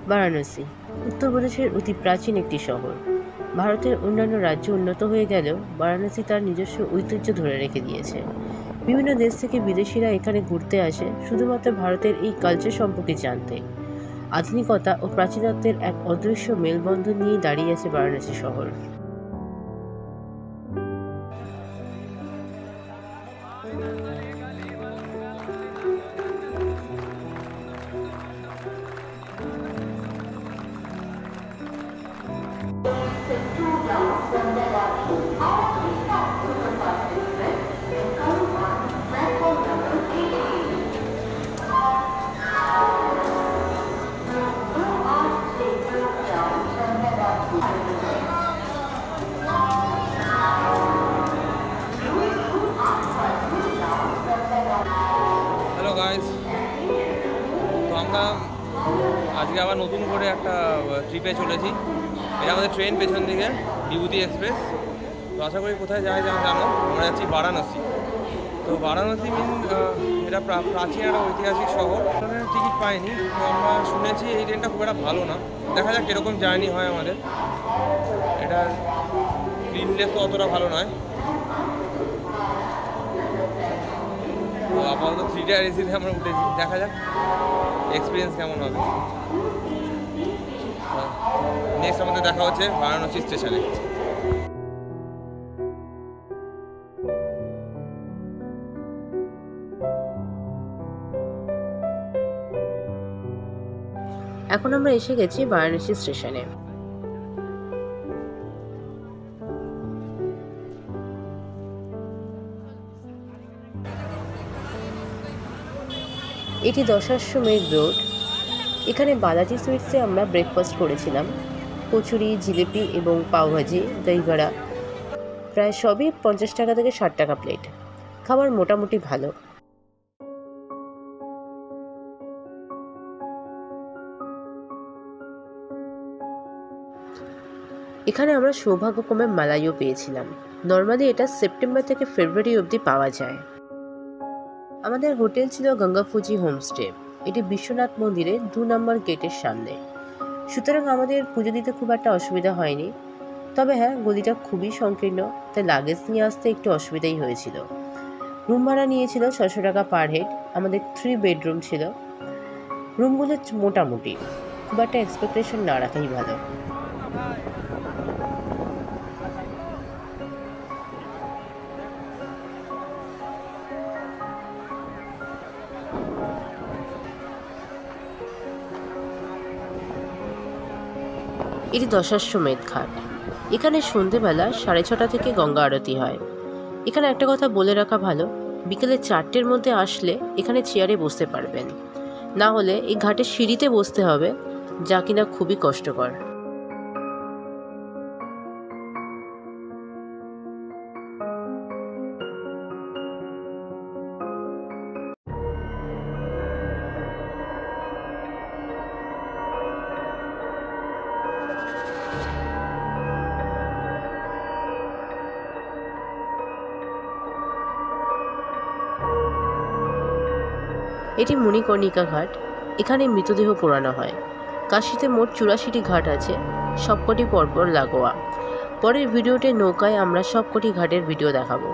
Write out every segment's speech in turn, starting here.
বারাণসী উত্তরপ্রদেশের অতি প্রাচীন একটি শহর। ভারতের অন্যান্য রাজ্য উন্নত হয়ে গেলেও বারাণসী তার নিজস্ব ঐতিহ্য ধরে রেখে দিয়েছে। বিভিন্ন দেশ থেকে বিদেশিরা এখানে ঘুরতে আসে শুধুমাত্র ভারতের এই কালচার সম্পর্কে জানতে। আধুনিকতা ও প্রাচীনত্বের এক অদৃশ্য মেলবন্ধন নিয়ে দাঁড়িয়ে আছে বারাণসী শহর। হ্যালো গাইস, তো আমরা আজকে আবার নতুন করে একটা ট্রিপে চলেছি। এটা আমাদের ট্রেন পেছন দিকে বিভূতি এক্সপ্রেস। তো আশা করি কোথায় যাই জানো, আমরা যাচ্ছি বারাণসী। তো বারাণসী এটা প্রাচীন একটা ঐতিহাসিক শহর। টিকিট পাইনি, তো আমরা শুনেছি এই ট্রেনটা খুব একটা ভালো না। দেখা যাক কীরকম জার্নি হয় আমাদের। এটা ক্লিননেস তো অতটা ভালো নয়। তো আপাতত 3 টায়ার এসিতে আমরা উঠেছি, দেখা যাক এক্সপিরিয়েন্স কেমন হবে। নেক্সট আমাদের দেখা হচ্ছে বারাণসী স্টেশনে। এখন আমরা এসে গেছি বারাণসী স্টেশনে। এটি দশাশ্বমেধ রোড। এখানে বালাজি সুইটসে আমরা ব্রেকফাস্ট করেছিলাম। কচুরি, জিলিপি এবং পাওভাজি, দইবড়া, প্রায় সবই 50 টাকা থেকে 60 টাকা প্লেট। খাবার মোটামুটি ভালো। এখানে আমরা সৌভাগ্যক্রমে মালাইও পেয়েছিলাম। নর্মালি এটা সেপ্টেম্বর থেকে ফেব্রুয়ারি অবধি পাওয়া যায়। আমাদের হোটেল ছিল গঙ্গা ফুজি হোমস্টে। এটি বিশ্বনাথ মন্দিরের 2 নম্বর গেটের সামনে। সুতরাং আমাদের পুজো দিতে খুব একটা অসুবিধা হয়নি। তবে হ্যাঁ, গলিটা খুবই সংকীর্ণ, তাই লাগেজ নিয়ে আসতে একটু অসুবিধাই হয়েছিল। রুম ভাড়া নিয়েছিল 600 টাকা পার হেড। আমাদের 3 বেডরুম ছিল। রুমগুলো মোটামুটি, খুব একটা এক্সপেকটেশন না রাখাই ভালো। এটি দশাশ্বমেধ ঘাট। এখানে সন্ধেবেলা 6:30 থেকে গঙ্গা আরতি হয়। এখানে একটা কথা বলে রাখা ভালো, বিকেলে 4টের মধ্যে আসলে এখানে চেয়ারে বসতে পারবেন, না হলে এই ঘাটের সিঁড়িতে বসতে হবে, যা কিনা খুবই কষ্টকর। এটি মণিকর্ণিকা ঘাট। এখানে মৃতদেহ পোড়ানো হয়। কাশীতে মোট 84টি ঘাট আছে, সবকটি পরপর লাগোয়া। পরের ভিডিওতে নৌকায় আমরা সবকটি ঘাটের ভিডিও দেখাবো।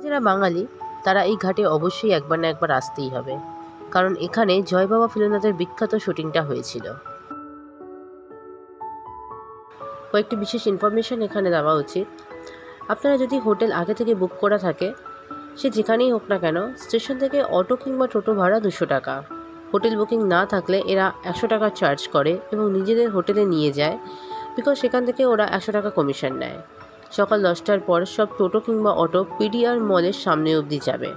যারা বাঙালি তারা এই ঘাটে অবশ্যই একবার না একবার আসতেই হবে, কারণ এখানে জয় বাবা ফিলোনাথের বিখ্যাত শুটিংটা হয়েছিল। কয়েকটি বিশেষ ইনফরমেশন এখানে দেওয়া উচিত। আপনারা যদি হোটেল আগে থেকে বুক করা থাকে, সে যেখানেই হোক না কেন, স্টেশন থেকে অটো কিংবা টোটো ভাড়া 200 টাকা। হোটেল বুকিং না থাকলে এরা 100 টাকা চার্জ করে এবং নিজেদের হোটেলে নিয়ে যায়, বিকজ সেখান থেকে ওরা 100 টাকা কমিশন নেয়। সকাল 10টার পর সব টোটো কিংবা অটো পিডিআর মলের সামনে অবধি যাবে।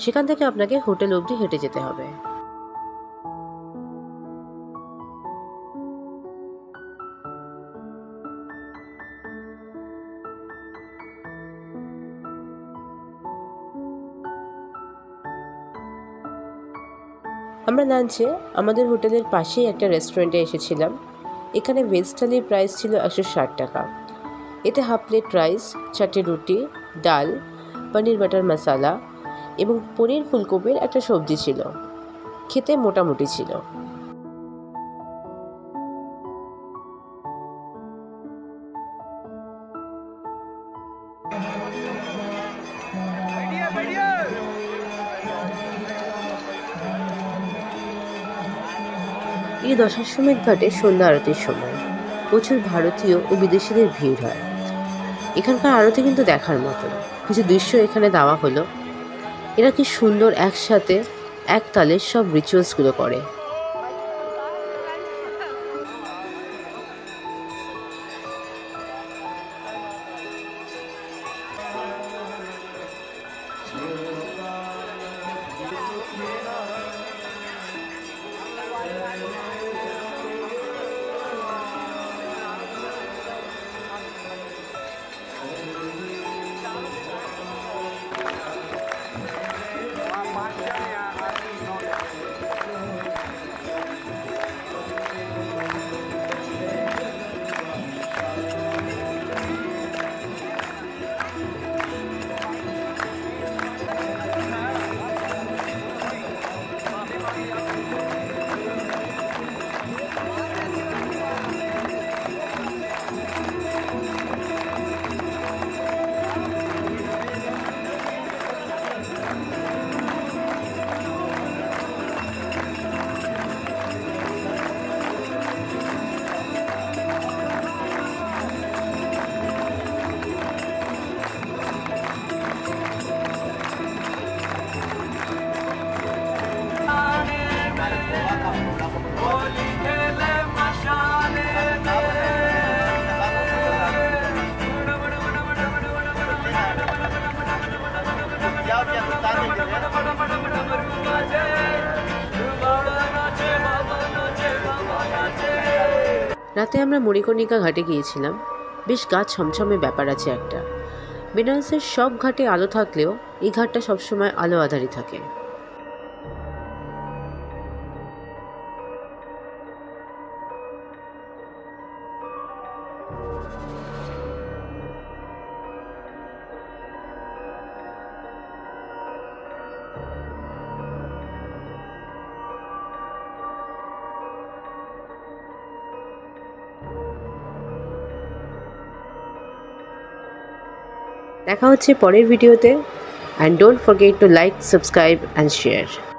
সেখান থেকে আপনাকে হোটেল অবধি হেঁটে যেতে হবে। আমরা লাঞ্চে আমাদের হোটেলের পাশেই একটা রেস্টুরেন্টে এসেছিলাম। এখানে ভেজ থালির প্রাইস ছিল 160 টাকা। এতে হাফ প্লেট রাইস, 4টে রুটি, ডাল, পনির বাটার মশালা এবং পনির ফুলকপির একটা সবজি ছিল। খেতে মোটামুটি ছিল। এই দশাশ্বমেধ ঘাটে সন্ধ্যা আরতির সময় প্রচুর ভারতীয় ও বিদেশিদের ভিড় হয়। এখানকার আরতি কিন্তু দেখার মতো। কিছু দৃশ্য এখানে দেওয়া হলো। এরা কি সুন্দর একসাথে এক তালে সব রিচুয়ালসগুলো করে। রাতে আমরা মণিকর্ণিকা ঘাটে গিয়েছিলাম। বেশ গা ছমছমে ব্যাপার আছে একটা। বেনারসের সব ঘাটে আলো থাকলেও এই ঘাটটা সবসময় আলো আধারি থাকে। দেখা হচ্ছে পরের ভিডিওতে। And don't forget to like, subscribe and share.